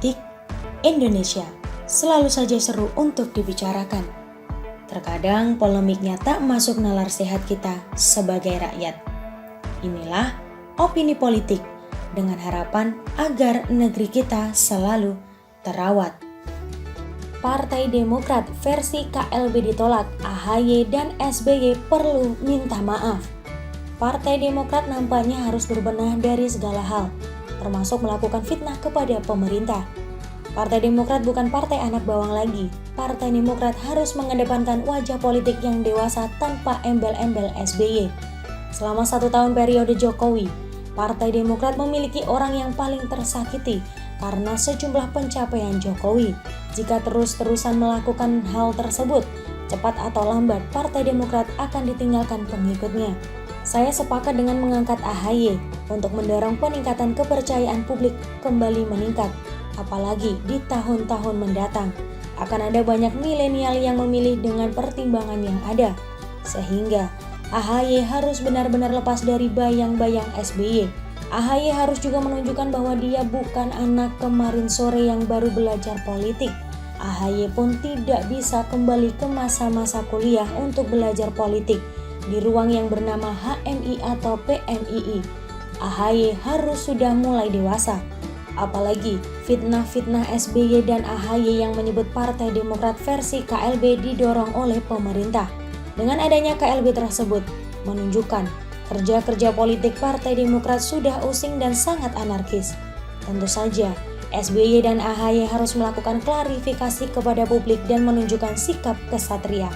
Politik Indonesia selalu saja seru untuk dibicarakan. Terkadang polemiknya tak masuk nalar sehat kita sebagai rakyat. Inilah opini politik dengan harapan agar negeri kita selalu terawat. Partai Demokrat versi KLB ditolak, AHY dan SBY perlu minta maaf. Partai Demokrat nampaknya harus berbenah dari segala hal, termasuk melakukan fitnah kepada pemerintah. Partai Demokrat bukan partai anak bawang lagi. Partai Demokrat harus mengedepankan wajah politik yang dewasa tanpa embel-embel SBY. Selama 1 tahun periode Jokowi, Partai Demokrat memiliki orang yang paling tersakiti karena sejumlah pencapaian Jokowi. Jika terus-terusan melakukan hal tersebut, cepat atau lambat Partai Demokrat akan ditinggalkan pengikutnya. Saya sepakat dengan mengangkat AHY untuk mendorong peningkatan kepercayaan publik kembali meningkat. Apalagi di tahun-tahun mendatang, akan ada banyak milenial yang memilih dengan pertimbangan yang ada. Sehingga AHY harus benar-benar lepas dari bayang-bayang SBY. AHY harus juga menunjukkan bahwa dia bukan anak kemarin sore yang baru belajar politik. AHY pun tidak bisa kembali ke masa-masa kuliah untuk belajar politik di ruang yang bernama HMI atau PMII. AHY harus sudah mulai dewasa. Apalagi fitnah-fitnah SBY dan AHY yang menyebut Partai Demokrat versi KLB didorong oleh pemerintah. Dengan adanya KLB tersebut menunjukkan kerja-kerja politik Partai Demokrat sudah using dan sangat anarkis. Tentu saja SBY dan AHY harus melakukan klarifikasi kepada publik dan menunjukkan sikap kesatria.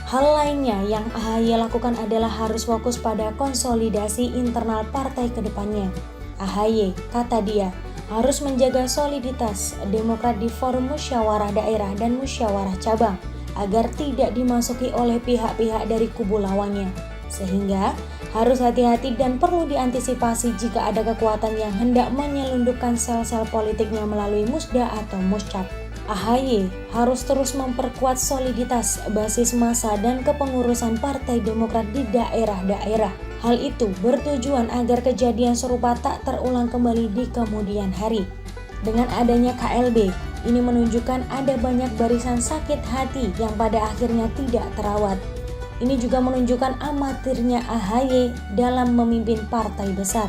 Hal lainnya yang AHY lakukan adalah harus fokus pada konsolidasi internal partai ke depannya. AHY, kata dia, harus menjaga soliditas Demokrat di forum musyawarah daerah dan musyawarah cabang agar tidak dimasuki oleh pihak-pihak dari kubu lawannya. Sehingga harus hati-hati dan perlu diantisipasi jika ada kekuatan yang hendak menyelundupkan sel-sel politiknya melalui musda atau muscap. AHY harus terus memperkuat soliditas basis massa dan kepengurusan Partai Demokrat di daerah-daerah. Hal itu bertujuan agar kejadian serupa tak terulang kembali di kemudian hari. Dengan adanya KLB, ini menunjukkan ada banyak barisan sakit hati yang pada akhirnya tidak terawat. Ini juga menunjukkan amatirnya AHY dalam memimpin partai besar.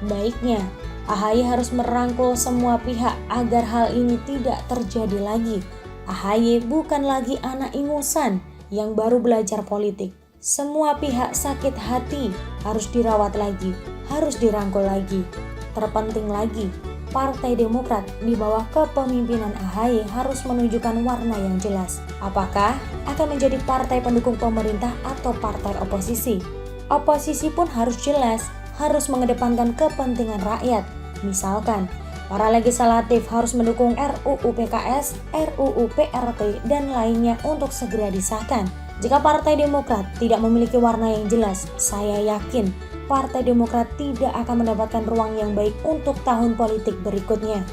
Baiknya, AHY harus merangkul semua pihak agar hal ini tidak terjadi lagi. AHY bukan lagi anak ingusan yang baru belajar politik. Semua pihak sakit hati harus dirawat lagi, harus dirangkul lagi. Terpenting lagi, Partai Demokrat di bawah kepemimpinan AHY harus menunjukkan warna yang jelas. Apakah akan menjadi partai pendukung pemerintah atau partai oposisi? Oposisi pun harus jelas, harus mengedepankan kepentingan rakyat. Misalkan, para legislatif harus mendukung RUU PKS, RUU PRT, dan lainnya untuk segera disahkan. Jika Partai Demokrat tidak memiliki warna yang jelas, saya yakin Partai Demokrat tidak akan mendapatkan ruang yang baik untuk tahun politik berikutnya.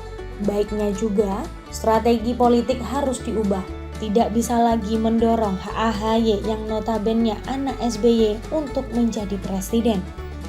Baiknya juga, strategi politik harus diubah. Tidak bisa lagi mendorong AHY yang notabene anak SBY untuk menjadi presiden.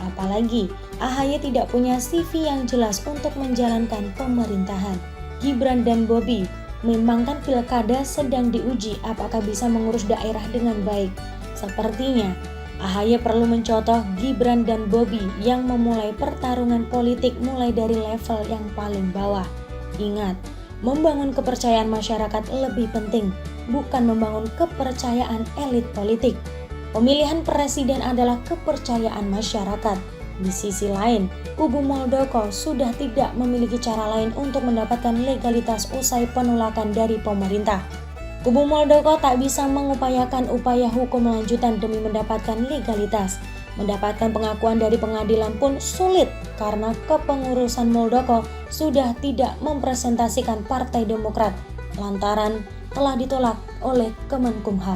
Apalagi AHY tidak punya CV yang jelas untuk menjalankan pemerintahan. Gibran dan Bobi, memang kan pilkada sedang diuji apakah bisa mengurus daerah dengan baik. Sepertinya AHY perlu mencontoh Gibran dan Bobi yang memulai pertarungan politik mulai dari level yang paling bawah. Ingat, membangun kepercayaan masyarakat lebih penting, bukan membangun kepercayaan elit politik. Pemilihan presiden adalah kepercayaan masyarakat. Di sisi lain, kubu Muldoko sudah tidak memiliki cara lain untuk mendapatkan legalitas usai penolakan dari pemerintah. Kubu Muldoko tak bisa mengupayakan upaya hukum lanjutan demi mendapatkan legalitas. Mendapatkan pengakuan dari pengadilan pun sulit karena kepengurusan Muldoko sudah tidak mempresentasikan Partai Demokrat lantaran telah ditolak oleh Kemenkumham.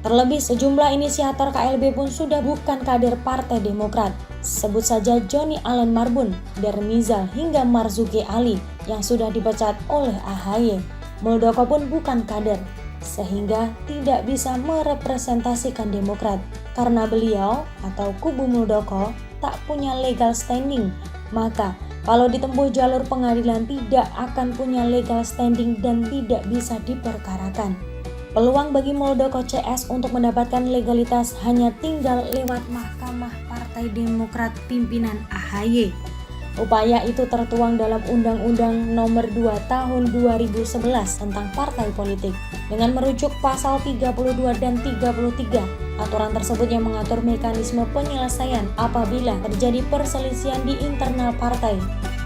Terlebih sejumlah inisiator KLB pun sudah bukan kader Partai Demokrat. Sebut saja Joni Allen Marbun, Darmizal hingga Marzuki Ali yang sudah dipecat oleh AHY. Muldoko pun bukan kader, sehingga tidak bisa merepresentasikan Demokrat. Karena beliau atau kubu Muldoko tak punya legal standing, maka Kalau ditempuh jalur pengadilan tidak akan punya legal standing dan tidak bisa diperkarakan. Peluang bagi Muldoko CS untuk mendapatkan legalitas hanya tinggal lewat Mahkamah Partai Demokrat pimpinan AHY. Upaya itu tertuang dalam Undang-Undang Nomor 2 Tahun 2011 tentang partai politik dengan merujuk pasal 32 dan 33. Aturan tersebut yang mengatur mekanisme penyelesaian apabila terjadi perselisihan di internal partai.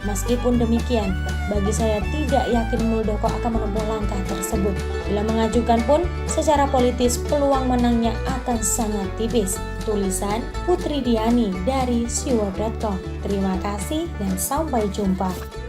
Meskipun demikian, bagi saya tidak yakin Muldoko akan menempuh langkah tersebut. Bila mengajukan pun, secara politis peluang menangnya akan sangat tipis. Tulisan Putri Diani dari siwar.com. Terima kasih dan sampai jumpa.